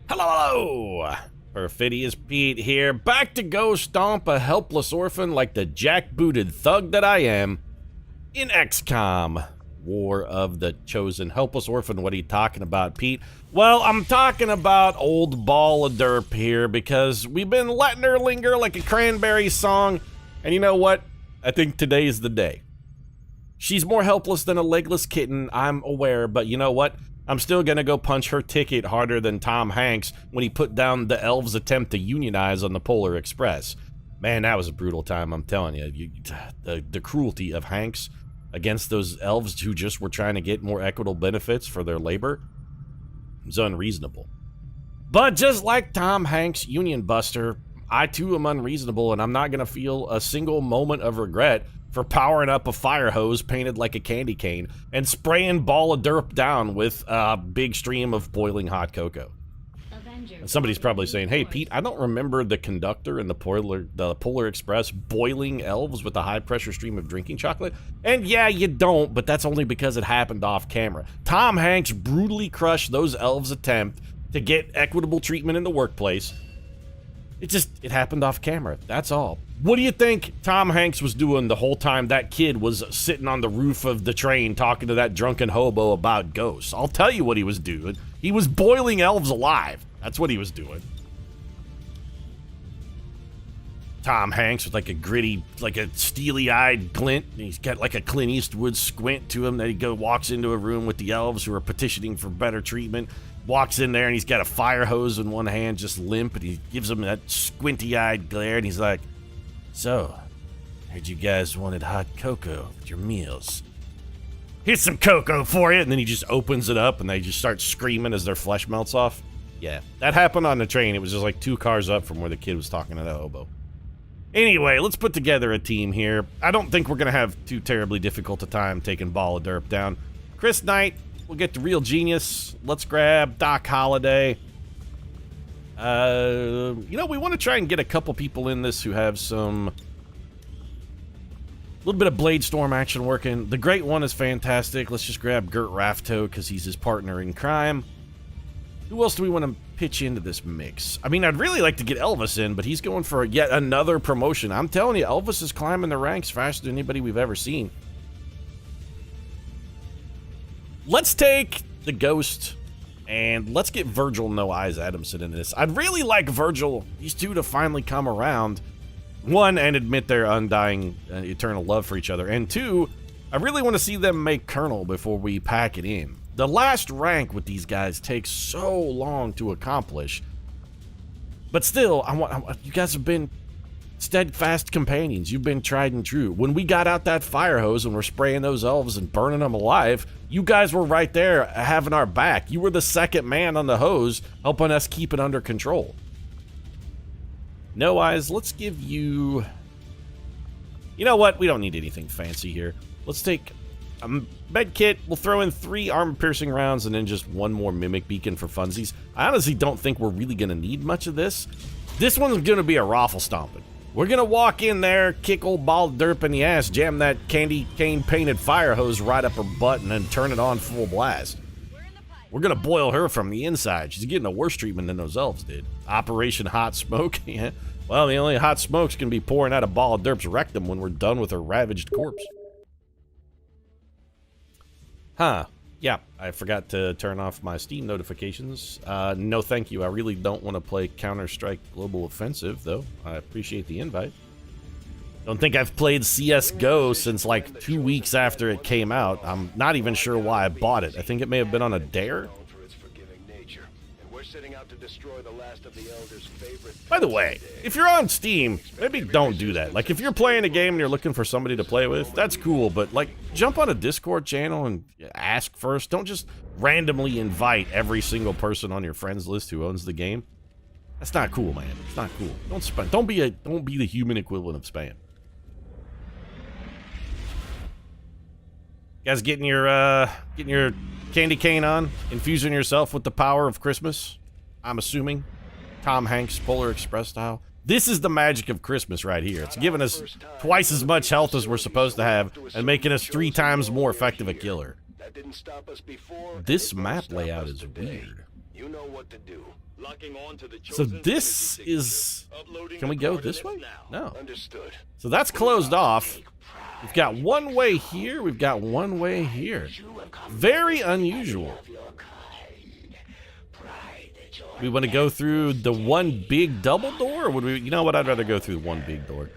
Hello! Perfidious Pete here, back to go stomp a helpless orphan like the jackbooted thug that I am in XCOM. War of the Chosen. Helpless orphan, what are you talking about, Pete? Well, I'm talking about old ball of derp here because we've been letting her linger like a cranberry song, and you know what? I think today's the day. She's more helpless than a legless kitten, I'm aware, but you know what? I'm still gonna go punch her ticket harder than Tom Hanks when he put down the elves' attempt to unionize on the Polar Express. Man, that was a brutal time, I'm telling you. The cruelty of Hanks against those elves who just were trying to get more equitable benefits for their labor was unreasonable. But just like Tom Hanks' Union Buster, I too am unreasonable, and I'm not gonna feel a single moment of regret for powering up a fire hose painted like a candy cane and spraying ball of derp down with a big stream of boiling hot cocoa. And somebody's probably saying, hey Pete, I don't remember the conductor in the Polar Express boiling elves with a high pressure stream of drinking chocolate. And yeah, you don't, but that's only because it happened off camera. Tom Hanks brutally crushed those elves' attempt to get equitable treatment in the workplace. It happened off camera, that's all. What do you think Tom Hanks was doing the whole time that kid was sitting on the roof of the train talking to that drunken hobo about ghosts? I'll tell you what he was doing. He was boiling elves alive. That's what he was doing. Tom Hanks with like a gritty, like a steely-eyed glint. He's got like a Clint Eastwood squint to him that he walks into a room with the elves who are petitioning for better treatment. Walks in there and he's got a fire hose in one hand, just limp, and he gives them that squinty-eyed glare, and he's like, so, heard you guys wanted hot cocoa with your meals. Here's some cocoa for you, and then he just opens it up, and they just start screaming as their flesh melts off. Yeah, that happened on the train. It was just like 2 cars up from where the kid was talking to that hobo. Anyway, let's put together a team here. I don't think we're going to have too terribly difficult a time taking Ball of Derp down. Chris Knight, we'll get the Real Genius. Let's grab Doc Holliday. You know, we want to try and get a couple people in this who have some... a little bit of Bladestorm action working. The Great One is fantastic. Let's just grab Gert Rafto because he's his partner in crime. Who else do we want to pitch into this mix? I mean, I'd really like to get Elvis in, but he's going for yet another promotion. I'm telling you, Elvis is climbing the ranks faster than anybody we've ever seen. Let's take the Ghost, and let's get Virgil No Eyes Adamson into this. I'd really like Virgil, these two, to finally come around. 1, and admit their undying, eternal love for each other. And 2, I really want to see them make Colonel before we pack it in. The last rank with these guys takes so long to accomplish. But still, you guys have been steadfast companions. You've been tried and true. When we got out that fire hose and we're spraying those elves and burning them alive, you guys were right there having our back. You were the second man on the hose, helping us keep it under control. No Eyes, let's give you... You know what? We don't need anything fancy here. Let's take a med kit. We'll throw in 3 armor-piercing rounds and then just 1 more mimic beacon for funsies. I honestly don't think we're really going to need much of this. This one's going to be a raffle stomping. We're going to walk in there, kick old Ball of Derp in the ass, jam that candy cane painted fire hose right up her butt, and then turn it on full blast. We're going to boil her from the inside. She's getting a worse treatment than those elves did. Operation Hot Smoke. Yeah. Well, the only hot smoke's going to be pouring out of Ball of Derp's rectum when we're done with her ravaged corpse. Huh. Yeah, I forgot to turn off my Steam notifications. No thank you. I really don't want to play Counter-Strike Global Offensive, though. I appreciate the invite. Don't think I've played CSGO since like 2 weeks after it came out. I'm not even sure why I bought it. I think it may have been on a dare. By the way, if you're on Steam, maybe don't do that. Like, if you're playing a game and you're looking for somebody to play with, that's cool, but, like, jump on a Discord channel and ask first. Don't just randomly invite every single person on your friends list who owns the game. That's not cool, man. It's not cool. Don't spam. Don't be the human equivalent of spam. You guys getting your candy cane on? Infusing yourself with the power of Christmas? I'm assuming. Tom Hanks, Polar Express style. This is the magic of Christmas right here. It's giving us twice as much health as we're supposed to have and making us 3 times more effective a killer. This map layout is weird. You know what to do. Locking on to the So chosen this energy is... Uploading Can we the go this way? coordinates now. No. Understood. So that's closed off. We've got one way here. We've got one way here. Very unusual. We want to go through the one big double door? Or would we... You know what? I'd rather go through one big door.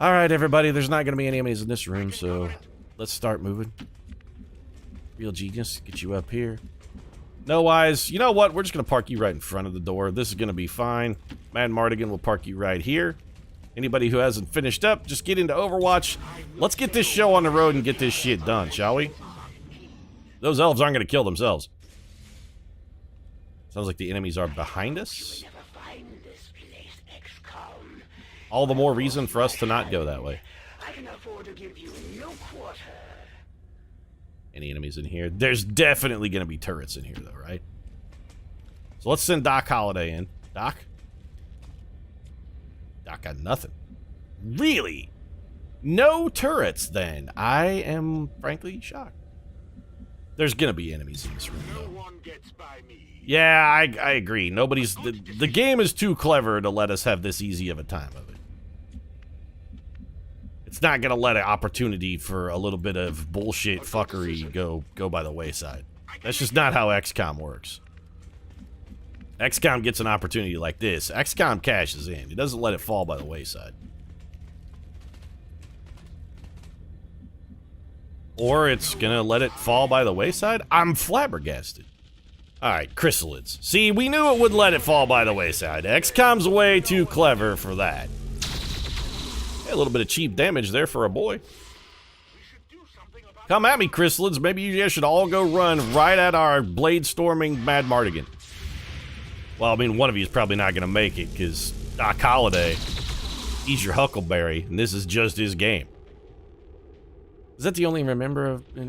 All right, everybody. There's not going to be any enemies in this room, so let's start moving. Real genius. Get you up here. No eyes. You know what? We're just going to park you right in front of the door. This is going to be fine. Mad Mardigan will park you right here. Anybody who hasn't finished up, just get into Overwatch. Let's get this show on the road and get this shit done, shall we? Those elves aren't going to kill themselves. Sounds like the enemies are behind us. All the more reason for us to not go that way. Any enemies in here? There's definitely going to be turrets in here, though, right? So let's send Doc Holliday in. Doc? Doc got nothing. Really? No turrets, then. I am, frankly, shocked. There's going to be enemies in this room, though. Yeah, I agree. Nobody's... The game is too clever to let us have this easy of a time of it. It's not going to let an opportunity for a little bit of bullshit fuckery go by the wayside. That's just not how XCOM works. XCOM gets an opportunity like this. XCOM cashes in. It doesn't let it fall by the wayside. Or it's going to let it fall by the wayside? I'm flabbergasted. Alright, chrysalids. See, we knew it would let it fall by the wayside. XCOM's way too clever for that. Hey, a little bit of cheap damage there for a boy. Come at me, chrysalids. Maybe you guys should all go run right at our blade-storming Mad Mardigan. Well, I mean, one of you is probably not going to make it, because Doc Holliday, he's your Huckleberry, and this is just his game. Is that the only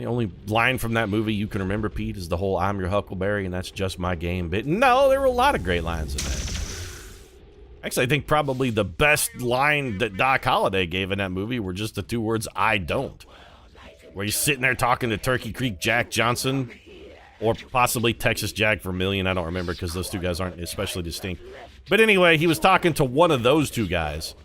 only line from that movie you can remember, Pete, is the whole "I'm your Huckleberry and that's just my game" bit? No, there were a lot of great lines in that. Actually, I think probably the best line that Doc Holliday gave in that movie were just the two words, "I don't." Where he's sitting there talking to Turkey Creek Jack Johnson, or possibly Texas Jack Vermillion, I don't remember because those two guys aren't especially distinct. But anyway, he was talking to one of those two guys.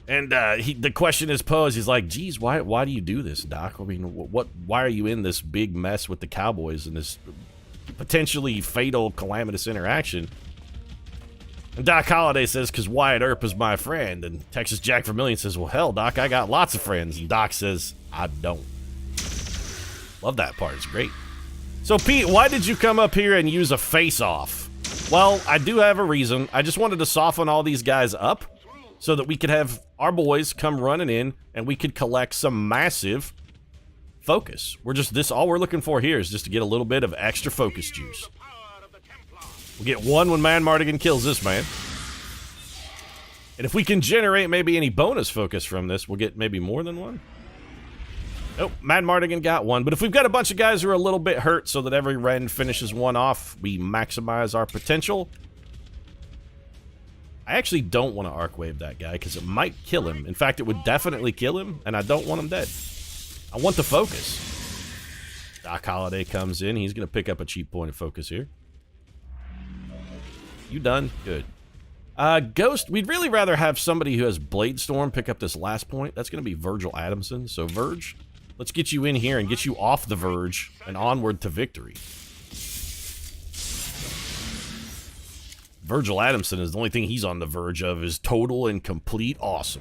And the question is posed, he's like, geez, why do you do this, Doc? I mean, why are you in this big mess with the Cowboys and this potentially fatal, calamitous interaction? And Doc Holliday says, because Wyatt Earp is my friend. And Texas Jack Vermillion says, well, hell, Doc, I got lots of friends. And Doc says, I don't. Love that part. It's great. So, Pete, why did you come up here and use a face-off? Well, I do have a reason. I just wanted to soften all these guys up so that we could have our boys come running in and we could collect some massive focus. All we're looking for here is just to get a little bit of extra focus juice. We'll get one when Man Mardigan kills this man. And if we can generate maybe any bonus focus from this, we'll get maybe more than one. Nope, Mad Mardigan got one. But if we've got a bunch of guys who are a little bit hurt so that every Ren finishes one off, we maximize our potential. I actually don't want to arc wave that guy because it might kill him. In fact, it would definitely kill him, and I don't want him dead. I want the focus. Doc Holliday comes in. He's going to pick up a cheap point of focus here. You done? Good. Ghost, we'd really rather have somebody who has Blade Storm pick up this last point. That's going to be Virgil Adamson. So, Verge, let's get you in here and get you off the Verge and onward to victory. Virgil Adamson is the only thing he's on the verge of is total and complete awesome.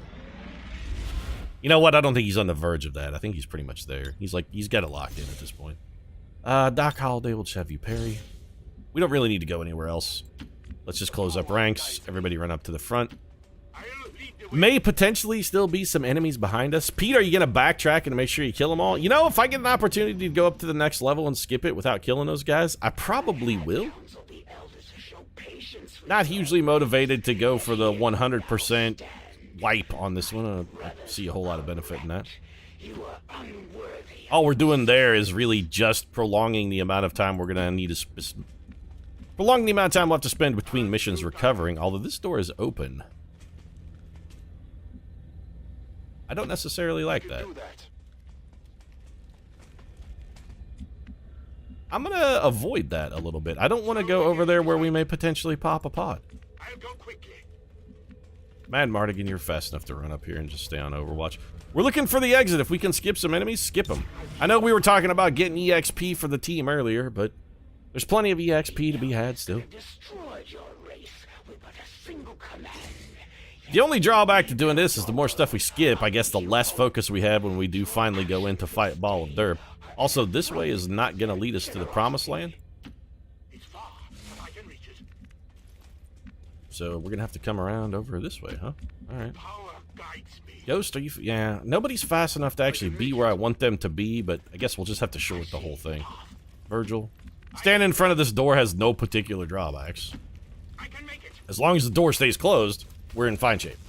You know what? I don't think he's on the verge of that. I think he's pretty much there. He's got it locked in at this point. Doc Holliday will just have you parry. We don't really need to go anywhere else. Let's just close up ranks. Everybody run up to the front. May potentially still be some enemies behind us. Pete, are you going to backtrack and make sure you kill them all? You know, if I get an opportunity to go up to the next level and skip it without killing those guys, I probably will. Not hugely motivated to go for the 100% wipe on this one. I see a whole lot of benefit in that. All we're doing there is really just prolonging the amount of time we're going to need to... Prolonging the amount of time we'll have to spend between missions recovering, although this door is open. I don't necessarily like that. I'm gonna avoid that a little bit. I don't want to go over there where we may potentially pop a pod. I'll go quickly. Mad Mardigan, you're fast enough to run up here and just stay on Overwatch. We're looking for the exit. If we can skip some enemies, skip them. I know we were talking about getting EXP for the team earlier, but there's plenty of EXP to be had still. Destroyed your race with but a single command. The only drawback to doing this is the more stuff we skip, I guess the less focus we have when we do finally go in to fight Ball of Derp. Also, this way is not going to lead us to the Promised Land. It's far, but I can reach it. So we're going to have to come around over this way, huh? Alright. Power guides me. Ghost, are you... Yeah, nobody's fast enough to actually be where I want them to be, but I guess we'll just have to short the whole thing. Virgil. Standing in front of this door has no particular drawbacks. I can make it. As long as the door stays closed, we're in fine shape.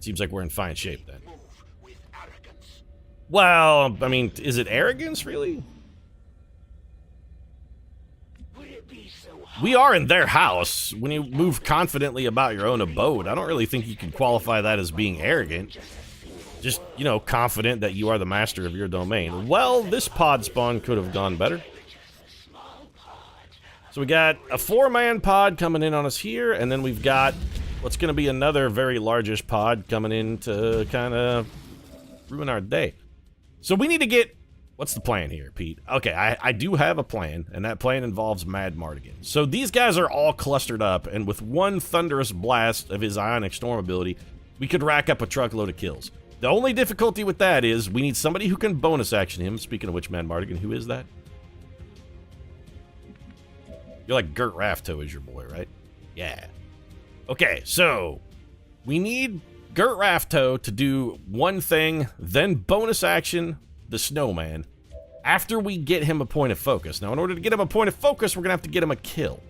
Seems like we're in fine shape then. Move with arrogance. Well, I mean, is it arrogance, really? Would it be so hard? We are in their house. When you move confidently about your own abode, I don't really think you can qualify that as being arrogant. Just, you know, confident that you are the master of your domain. Well, this pod spawn could have gone better. So we got a 4-man pod coming in on us here, and then we've got what's going to be another very largish pod coming in to kind of ruin our day. So we need to get... What's the plan here, Pete? Okay, I do have a plan, and that plan involves Mad Mardigan. So these guys are all clustered up, and with one thunderous blast of his Ionic Storm ability, we could rack up a truckload of kills. The only difficulty with that is we need somebody who can bonus action him. Speaking of which, Mad Mardigan, who is that? You're like Gert Rafto is your boy, right? Yeah. Okay, so we need Gert Rafto to do one thing, then bonus action the Snowman after we get him a point of focus. Now, in order to get him a point of focus, we're going to have to get him a kill.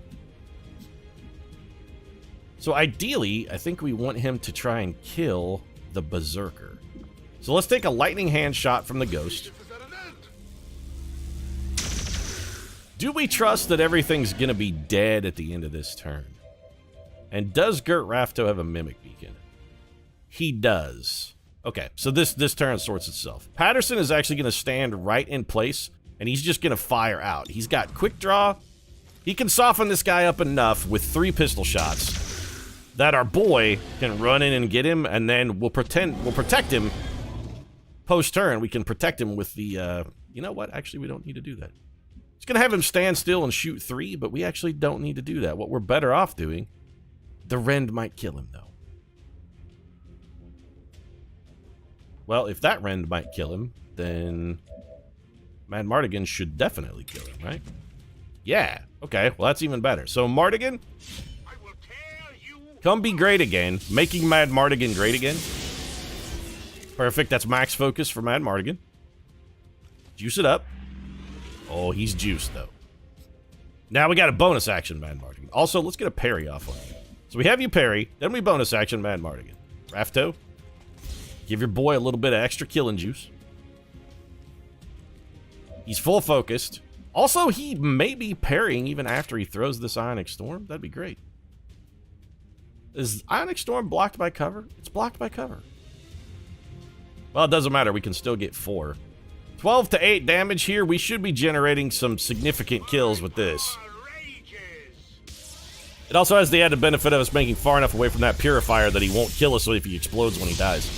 So ideally, I think we want him to try and kill the Berserker. So let's take a lightning hand shot from the Ghost. Do we trust that everything's going to be dead at the end of this turn? And does Gert Rafto have a Mimic Beacon? He does. Okay, so this turn sorts itself. Patterson is actually going to stand right in place, and he's just going to fire out. He's got quick draw. He can soften this guy up enough with 3 pistol shots that our boy can run in and get him, and then we'll protect him post-turn. We can protect him with the, you know what? Actually, we don't need to do that. It's going to have him stand still and shoot 3, but we actually don't need to do that. What we're better off doing, the Rend might kill him, though. Well, if that Rend might kill him, then Mad Mardigan should definitely kill him, right? Yeah. Okay, well, that's even better. So, Mardigan, come be great again. Making Mad Mardigan great again. Perfect. That's max focus for Mad Mardigan. Juice it up. Oh, he's juiced, though. Now we got a bonus action Mad Mardigan. Also, let's get a parry off on you. So we have you parry, then we bonus action Mad Mardigan. Rafto, give your boy a little bit of extra killing juice. He's full focused. Also, he may be parrying even after he throws this Ionic Storm. That'd be great. Is Ionic Storm blocked by cover? It's blocked by cover. Well, it doesn't matter. We can still get 4. 12 to 8 damage here. We should be generating some significant kills with this. It also has the added benefit of us making far enough away from that purifier that he won't kill us if he explodes when he dies.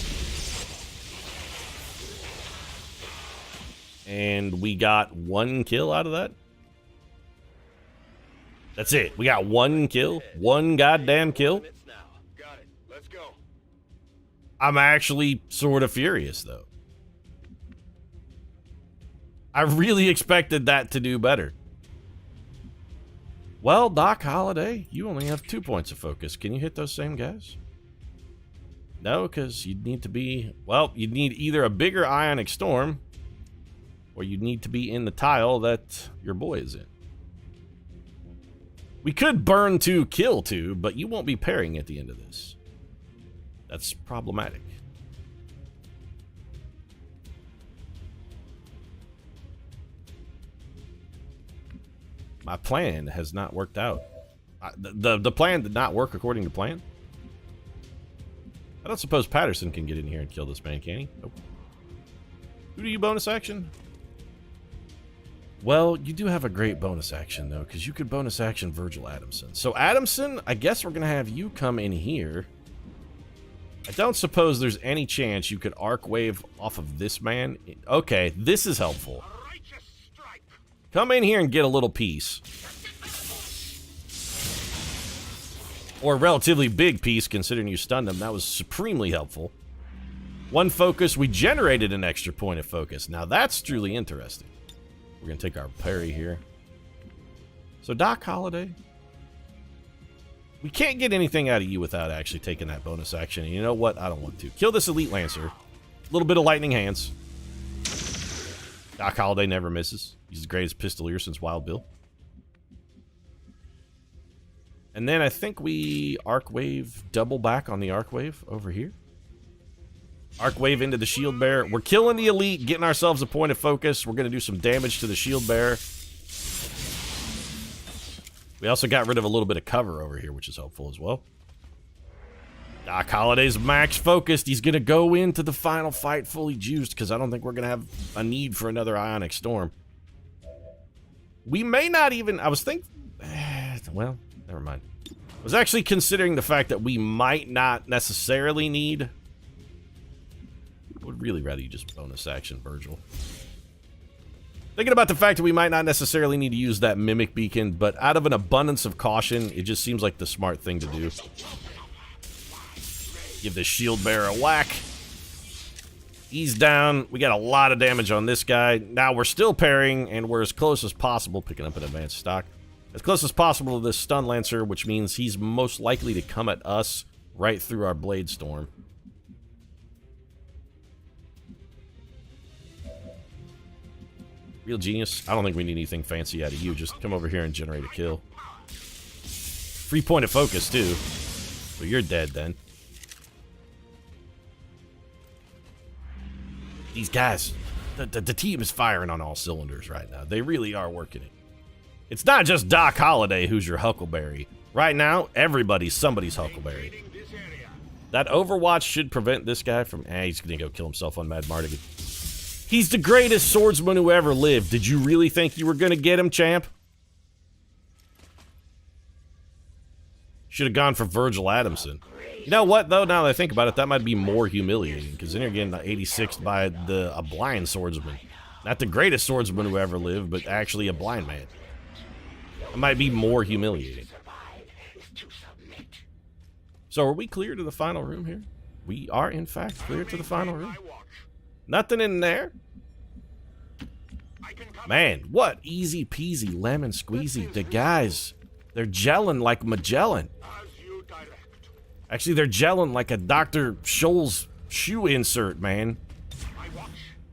And we got 1 kill out of that. That's it. We got 1 kill. 1 goddamn kill. Got it. Let's go. I'm actually sort of furious, though. I really expected that to do better. Well, Doc Holliday, you only have 2 points of focus. Can you hit those same guys? No, because you'd need to be... Well, you'd need either a bigger Ionic Storm, or you'd need to be in the tile that your boy is in. We could burn 2, kill 2, but you won't be parrying at the end of this. That's problematic. My plan has not worked out. The plan did not work according to plan. I don't suppose Patterson can get in here and kill this man, can he? Nope. Who do you bonus action? Well, you do have a great bonus action, though, because you could bonus action Virgil Adamson. So, Adamson, I guess we're going to have you come in here. I don't suppose there's any chance you could arc wave off of this man. Okay, this is helpful. Come in here and get a little piece. Or a relatively big piece, considering you stunned him. That was supremely helpful. One focus, we generated an extra point of focus. Now, that's truly interesting. We're going to take our parry here. So, Doc Holliday. We can't get anything out of you without actually taking that bonus action. And you know what? I don't want to. Kill this Elite Lancer. A little bit of lightning hands. Doc Holliday never misses. He's the greatest pistolier since Wild Bill. And then I think we Arc Wave, double back on the Arc Wave over here. Arc Wave into the Shield Bearer. We're killing the Elite, getting ourselves a point of focus. We're going to do some damage to the Shield Bearer. We also got rid of a little bit of cover over here, which is helpful as well. Doc Holliday's max focused. He's going to go into the final fight fully juiced, because I don't think we're going to have a need for another Ionic Storm. We may not even... I was thinking... well, never mind. I was actually considering the fact that we might not necessarily need... I would really rather you just bonus action Virgil. Thinking about the fact that we might not necessarily need to use that Mimic Beacon, but out of an abundance of caution, it just seems like the smart thing to do. Give the Shield Bearer a whack. He's down. We got a lot of damage on this guy. Now we're still parrying, and we're as close as possible, picking up an advanced stock, as close as possible to this Stun Lancer, which means he's most likely to come at us right through our Blade Storm. Real genius. I don't think we need anything fancy out of you. Just come over here and generate a kill. Free point of focus, too. So you're dead, then. These guys, the team is firing on all cylinders right now. They really are working it. It's not just Doc Holliday who's your Huckleberry. Right now, everybody's somebody's Huckleberry. That Overwatch should prevent this guy from... he's gonna go kill himself on Mad Mardigan. He's the greatest swordsman who ever lived. Did you really think you were gonna get him, champ? Should have gone for Virgil Adamson. You know what, though? Now that I think about it, that might be more humiliating, because then you're getting 86th by a blind swordsman. Not the greatest swordsman who ever lived, but actually a blind man. It might be more humiliating. So are we clear to the final room here? We are, in fact, clear to the final room. Nothing in there? Man, what easy peasy lemon squeezy. The guys, they're gelling like Magellan. Actually, they're gelling like a Dr. Scholl's shoe insert, man.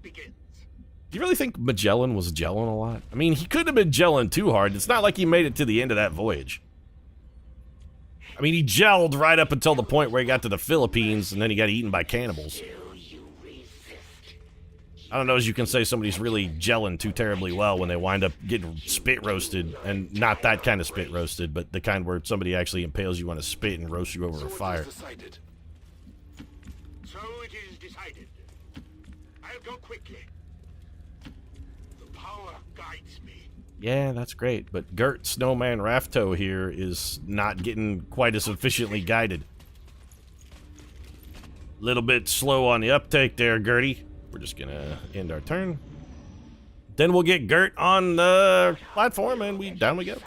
Do you really think Magellan was gelling a lot? I mean, he couldn't have been gelling too hard. It's not like he made it to the end of that voyage. I mean, he gelled right up until the point where he got to the Philippines, and then he got eaten by cannibals. I don't know as you can say somebody's really gelling too terribly well when they wind up getting spit roasted, and not that kind of spit roasted, but the kind where somebody actually impales you on a spit and roasts you over a fire. So it is decided. I'll go quickly. The power guides me. Yeah, that's great, but Gert Snowman Rafto here is not getting quite as efficiently guided. Little bit slow on the uptake there, Gertie. We're just gonna end our turn. Then we'll get Gert on the platform, and down we go.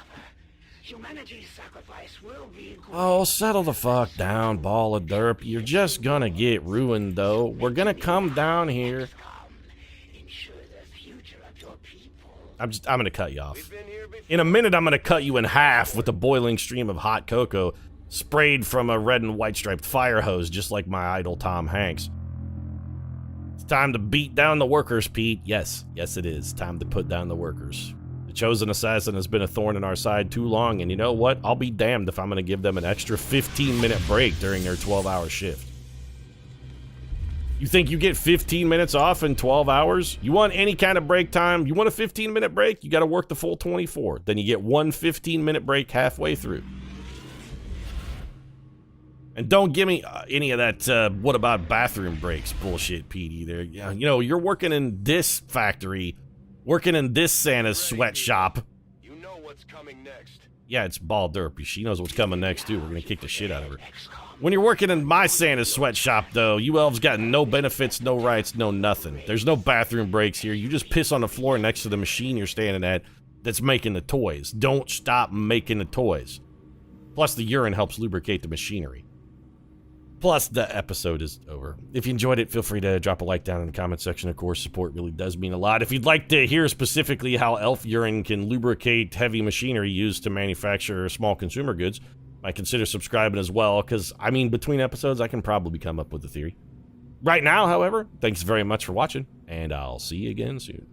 Humanity's sacrifice will be great. Oh, settle the fuck down, ball of derp. You're just gonna get ruined, though. We're gonna come down here. Ensure the future of your people. I'm gonna cut you off. In a minute, I'm gonna cut you in half with a boiling stream of hot cocoa sprayed from a red and white striped fire hose, just like my idol Tom Hanks. Time to beat down the workers, Pete. Yes, it is. Time to put down the workers. The Chosen Assassin has been a thorn in our side too long, and you know what? I'll be damned if I'm going to give them an extra 15-minute break during their 12-hour shift. You think you get 15 minutes off in 12 hours? You want any kind of break time? You want a 15-minute break? You got to work the full 24. Then you get one 15-minute break halfway through. And don't give me any of that, what about bathroom breaks bullshit, Pete, either. You know, you're working in this factory Working in this Santa's sweatshop. You know what's coming next. Yeah, it's Ball Derpy. She knows what's coming next, too. We're gonna kick the shit out of her. When you're working in my Santa's sweatshop, though, you elves got no benefits, no rights, no nothing. There's no bathroom breaks here. You just piss on the floor next to the machine you're standing at that's making the toys. Don't stop making the toys. Plus, the urine helps lubricate the machinery. Plus, the episode is over. If you enjoyed it, feel free to drop a like down in the comment section. Of course, support really does mean a lot. If you'd like to hear specifically how elf urine can lubricate heavy machinery used to manufacture small consumer goods, I consider subscribing as well, because, I mean, between episodes, I can probably come up with a theory. Right now, however, thanks very much for watching, and I'll see you again soon.